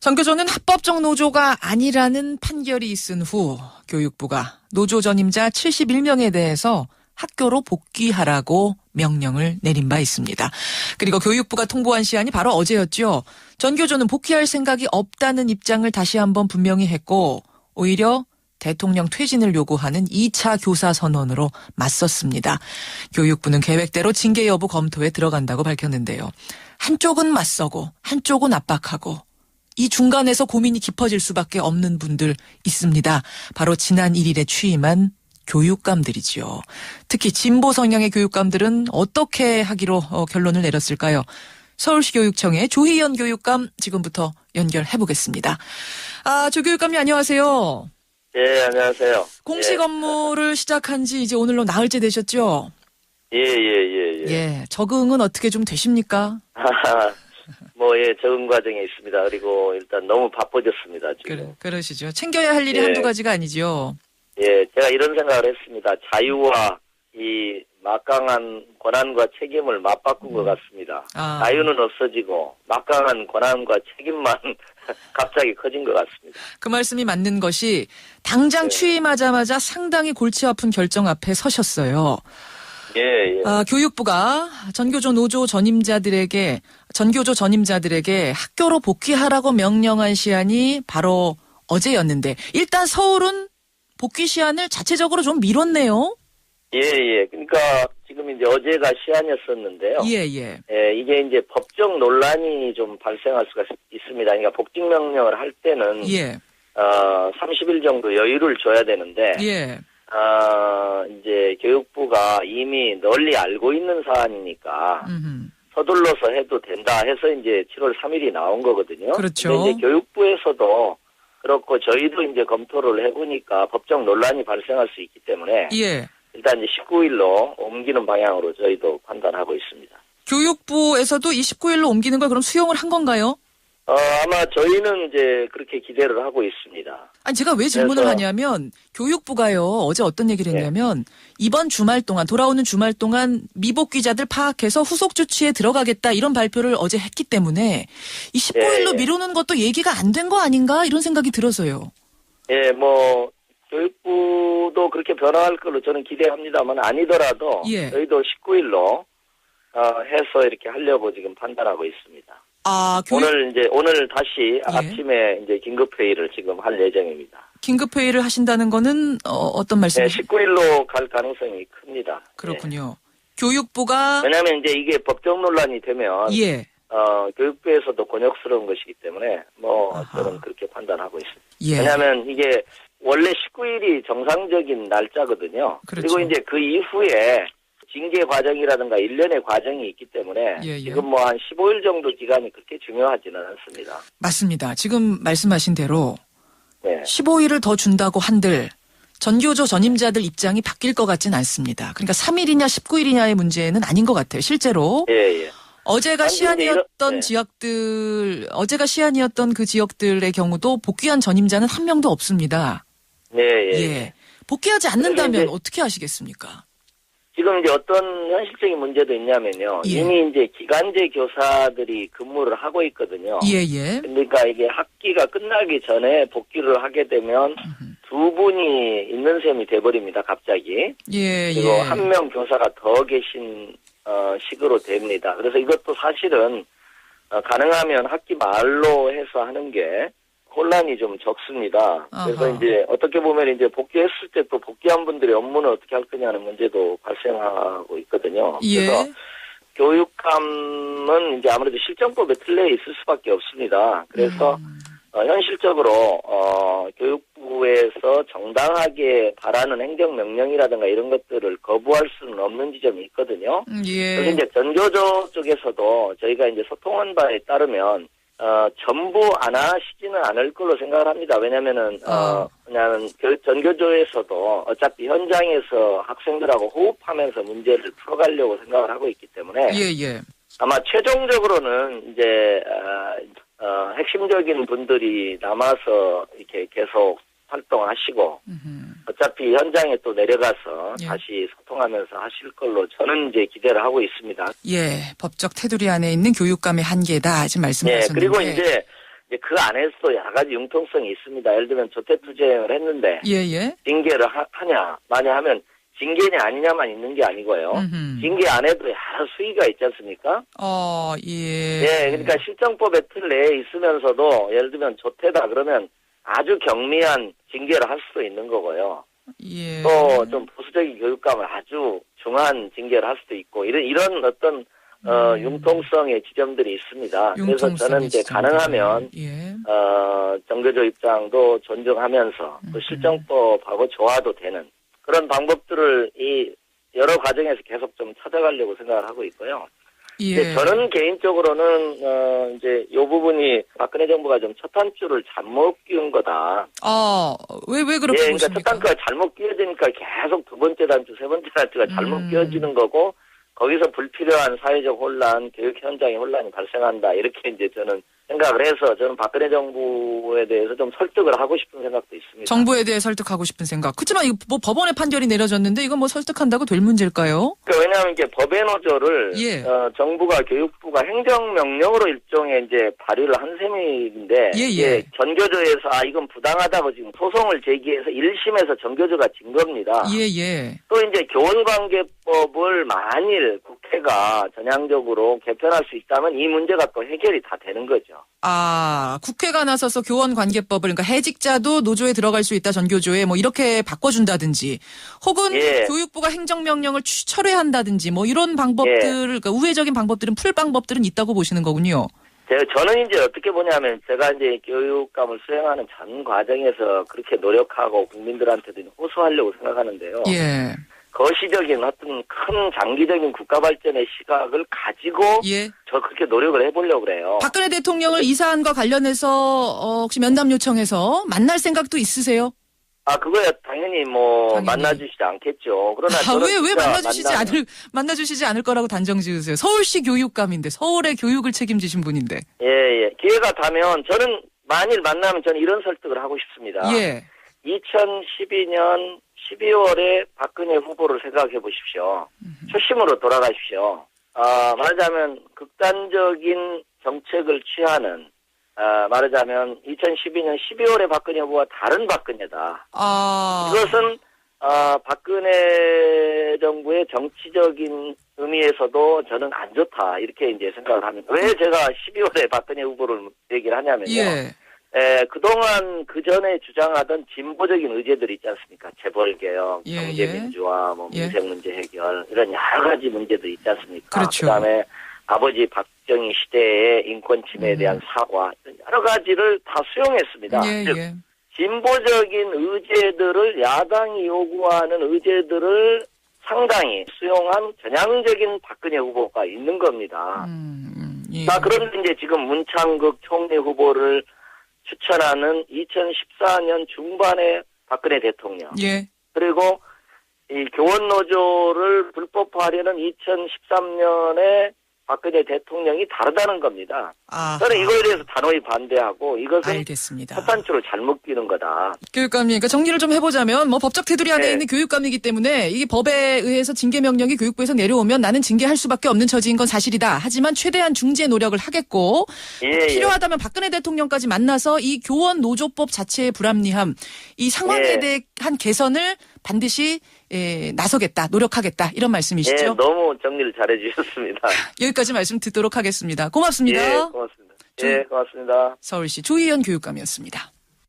전교조는 합법적 노조가 아니라는 판결이 있은 후 교육부가 노조 전임자 71명에 대해서 학교로 복귀하라고 명령을 내린 바 있습니다. 그리고 교육부가 통보한 시한이 바로 어제였죠. 전교조는 복귀할 생각이 없다는 입장을 다시 한번 분명히 했고 오히려 대통령 퇴진을 요구하는 2차 교사 선언으로 맞섰습니다. 교육부는 계획대로 징계 여부 검토에 들어간다고 밝혔는데요. 한쪽은 맞서고 한쪽은 압박하고 이 중간에서 고민이 깊어질 수밖에 없는 분들 있습니다. 바로 지난 1일에 취임한 교육감들이지요. 특히 진보 성향의 교육감들은 어떻게 하기로 결론을 내렸을까요? 서울시 교육청의 조희연 교육감 지금부터 연결해 보겠습니다. 조 교육감님 안녕하세요. 예, 안녕하세요. 공식 업무를 시작한 지 이제 오늘로 나흘째 되셨죠? 예. 적응은 어떻게 좀 되십니까? 적응 과정에 있습니다. 그리고 일단 너무 바빠졌습니다, 지금. 그러시죠. 챙겨야 할 일이 한두 가지가 아니죠. 예, 제가 이런 생각을 했습니다. 자유와 이 막강한 권한과 책임을 맞바꾼 것 같습니다. 자유는 없어지고 막강한 권한과 책임만 갑자기 커진 것 같습니다. 그 말씀이 맞는 것이 당장 취임하자마자 상당히 골치 아픈 결정 앞에 서셨어요. 예. 교육부가 전교조 전임자들에게 학교로 복귀하라고 명령한 시한이 바로 어제였는데 일단 서울은 복귀 시한을 자체적으로 좀 미뤘네요. 예. 그러니까 지금 이제 어제가 시한이었었는데요. 예. 이게 이제 법적 논란이 좀 발생할 수가 있습니다. 그러니까 복직 명령을 할 때는 30일 정도 여유를 줘야 되는데 이제 교육부가 이미 널리 알고 있는 사안이니까 서둘러서 해도 된다 해서 이제 7월 3일이 나온 거거든요. 그렇죠. 근데 이제 교육부에서도 그렇고 저희도 이제 검토를 해보니까 법적 논란이 발생할 수 있기 때문에 일단 이제 19일로 옮기는 방향으로 저희도 판단하고 있습니다. 교육부에서도 이 19일로 옮기는 걸 그럼 수용을 한 건가요? 아마 저희는 이제 그렇게 기대를 하고 있습니다. 아니 제가 왜 질문을 하냐면 교육부가요 어제 어떤 얘기를 했냐면 이번 주말 동안 돌아오는 주말 동안 미복귀자들 파악해서 후속 조치에 들어가겠다 이런 발표를 어제 했기 때문에 이 19일로 미루는 것도 얘기가 안 된 거 아닌가 이런 생각이 들어서요. 교육부도 그렇게 변화할 걸로 저는 기대합니다만 아니더라도 저희도 19일로 해서 이렇게 하려고 지금 판단하고 있습니다. 오늘 다시 아침에 이제 긴급회의를 지금 할 예정입니다. 긴급회의를 하신다는 거는 어떤 말씀이세요? 19일로 갈 가능성이 큽니다. 그렇군요. 교육부가 왜냐하면 이제 이게 법적 논란이 되면 교육부에서도 곤욕스러운 것이기 때문에 저는 그렇게 판단하고 있습니다. 왜냐하면 이게 원래 19일이 정상적인 날짜거든요. 그렇죠. 그리고 이제 그 이후에 징계 과정이라든가 일련의 과정이 있기 때문에 지금 한 15일 정도 기간이 그렇게 중요하지는 않습니다. 맞습니다. 지금 말씀하신 대로 15일을 더 준다고 한들 전교조 전임자들 입장이 바뀔 것 같진 않습니다. 그러니까 3일이냐 19일이냐의 문제는 아닌 것 같아요. 실제로. 어제가 시한이었던 어제가 시한이었던 그 지역들의 경우도 복귀한 전임자는 한 명도 없습니다. 복귀하지 않는다면 어떻게 하시겠습니까? 지금 이제 어떤 현실적인 문제도 있냐면요. 이미 이제 기간제 교사들이 근무를 하고 있거든요. 그러니까 이게 학기가 끝나기 전에 복귀를 하게 되면 두 분이 있는 셈이 돼버립니다. 갑자기. 그리고 한 명 교사가 더 계신 식으로 됩니다. 그래서 이것도 사실은 가능하면 학기 말로 해서 하는 게 혼란이 좀 적습니다. 그래서 이제 어떻게 보면 이제 복귀했을 때 또 복귀한 분들의 업무는 어떻게 할 거냐는 문제도 발생하고 있거든요. 그래서 교육감은 이제 아무래도 실정법에 틀려 있을 수밖에 없습니다. 그래서 현실적으로 교육부에서 정당하게 바라는 행정명령이라든가 이런 것들을 거부할 수는 없는 지점이 있거든요. 그래서 이제 전교조 쪽에서도 저희가 이제 소통한 바에 따르면 전부 안 하시지는 않을 걸로 생각을 합니다. 왜냐면은, 그냥 전교조에서도 어차피 현장에서 학생들하고 호흡하면서 문제를 풀어가려고 생각을 하고 있기 때문에. 아마 최종적으로는 이제, 핵심적인 분들이 남아서 이렇게 계속 활동하시고, 어차피 현장에 또 내려가서 다시 소통하면서 하실 걸로 저는 이제 기대를 하고 있습니다. 법적 테두리 안에 있는 교육감의 한계다 지금 말씀하셨는데. 그리고 이제 이제 그 안에서도 여러 가지 융통성이 있습니다. 예를 들면 조태투쟁을 했는데 예. 징계를 하냐 마냐 하면 징계냐 아니냐만 있는 게 아니고요. 징계 안에도 여러 수위가 있지 않습니까? 예. 예, 그러니까 실정법의 틀 내에 있으면서도 예를 들면 조태다 그러면 아주 경미한 징계를 할 수도 있는 거고요. 예. 또 좀 보수적인 교육감을 아주 중한 징계를 할 수도 있고 이런 어떤 융통성의 지점들이 있습니다. 그래서 저는 이제 가능하면 정교조 입장도 존중하면서 또 실정법하고 조화도 되는 그런 방법들을 이 여러 과정에서 계속 좀 찾아가려고 생각을 하고 있고요. 예. 저는 개인적으로는 이제 이 부분이 박근혜 정부가 좀 첫 단추를 잘못 끼운 거다. 왜 그렇게 그러니까 보십니까? 첫 단추가 잘못 끼워지니까 계속 두 번째 단추, 세 번째 단추가 잘못 끼워지는 거고 거기서 불필요한 사회적 혼란, 교육 현장의 혼란이 발생한다. 이렇게 이제 저는 생각을 해서 저는 박근혜 정부에 대해서 좀 설득을 하고 싶은 생각도 있습니다. 정부에 대해 설득하고 싶은 생각. 그렇지만 이거 뭐 법원의 판결이 내려졌는데 이건 뭐 설득한다고 될 문제일까요? 그러니까 왜냐하면 이게 법의 노조를 정부가 교육부가 행정명령으로 일종의 이제 발의를 한 셈인데 이게 전교조에서 이건 부당하다고 지금 소송을 제기해서 1심에서 전교조가 진 겁니다. 또 이제 교원관계법을 만일 국회가 전향적으로 개편할 수 있다면 이 문제가 또 해결이 다 되는 거죠. 국회가 나서서 교원관계법을 그러니까 해직자도 노조에 들어갈 수 있다 전교조에 뭐 이렇게 바꿔준다든지 혹은 교육부가 행정명령을 철회한다든지 뭐 이런 방법들 그러니까 우회적인 방법들은 풀 방법들은 있다고 보시는 거군요. 저는 이제 어떻게 보냐면 제가 이제 교육감을 수행하는 전 과정에서 그렇게 노력하고 국민들한테도 호소하려고 생각하는데요. 거시적인 어떤 큰 장기적인 국가 발전의 시각을 가지고 저 그렇게 노력을 해보려고 그래요. 박근혜 대통령을 이 사안과 관련해서 혹시 면담 요청해서 만날 생각도 있으세요? 그거야 당연히 만나주시지 않겠죠. 그러나 왜 만나주시지 않을 거라고 단정 지으세요? 서울시 교육감인데 서울의 교육을 책임지신 분인데. 기회가 되면 저는 만일 만나면 저는 이런 설득을 하고 싶습니다. 2012년 12월에 박근혜 후보를 생각해 보십시오. 초심으로 돌아가십시오. 말하자면 극단적인 정책을 취하는 말하자면 2012년 12월에 박근혜 후보와 다른 박근혜다. 이것은 박근혜 정부의 정치적인 의미에서도 저는 안 좋다 이렇게 이제 생각을 합니다. 왜 제가 12월에 박근혜 후보를 얘기를 하냐면요. 그동안 그 전에 주장하던 진보적인 의제들이 있지 않습니까? 재벌개혁, 경제민주화, 민생문제 해결 이런 여러 가지 문제들이 있지 않습니까? 그렇죠. 그다음에 아버지 박정희 시대의 인권 침해에 대한 사과 여러 가지를 다 수용했습니다. 즉 진보적인 의제들을 야당이 요구하는 의제들을 상당히 수용한 전향적인 박근혜 후보가 있는 겁니다. 그런데 이제 지금 문창극 총리 후보를 추천하는 2014년 중반에 박근혜 대통령 그리고 이 교원노조를 불법화하려는 2013년에 박근혜 대통령이 다르다는 겁니다. 저는 이거에 대해서 단호히 반대하고 이것은 알겠습니다. 첫 단추를 잘못 끼는 거다. 교육감님, 그러니까 정리를 좀 해보자면 법적 테두리 안에 있는 교육감이기 때문에 이게 법에 의해서 징계 명령이 교육부에서 내려오면 나는 징계할 수밖에 없는 처지인 건 사실이다. 하지만 최대한 중재 노력을 하겠고 필요하다면 박근혜 대통령까지 만나서 이 교원 노조법 자체의 불합리함, 이 상황에 대한 개선을 반드시 나서겠다, 노력하겠다 이런 말씀이시죠? 너무 정리를 잘해 주셨습니다. 여기까지 말씀 듣도록 하겠습니다. 고맙습니다. 고맙습니다. 고맙습니다. 서울시 조희연 교육감이었습니다.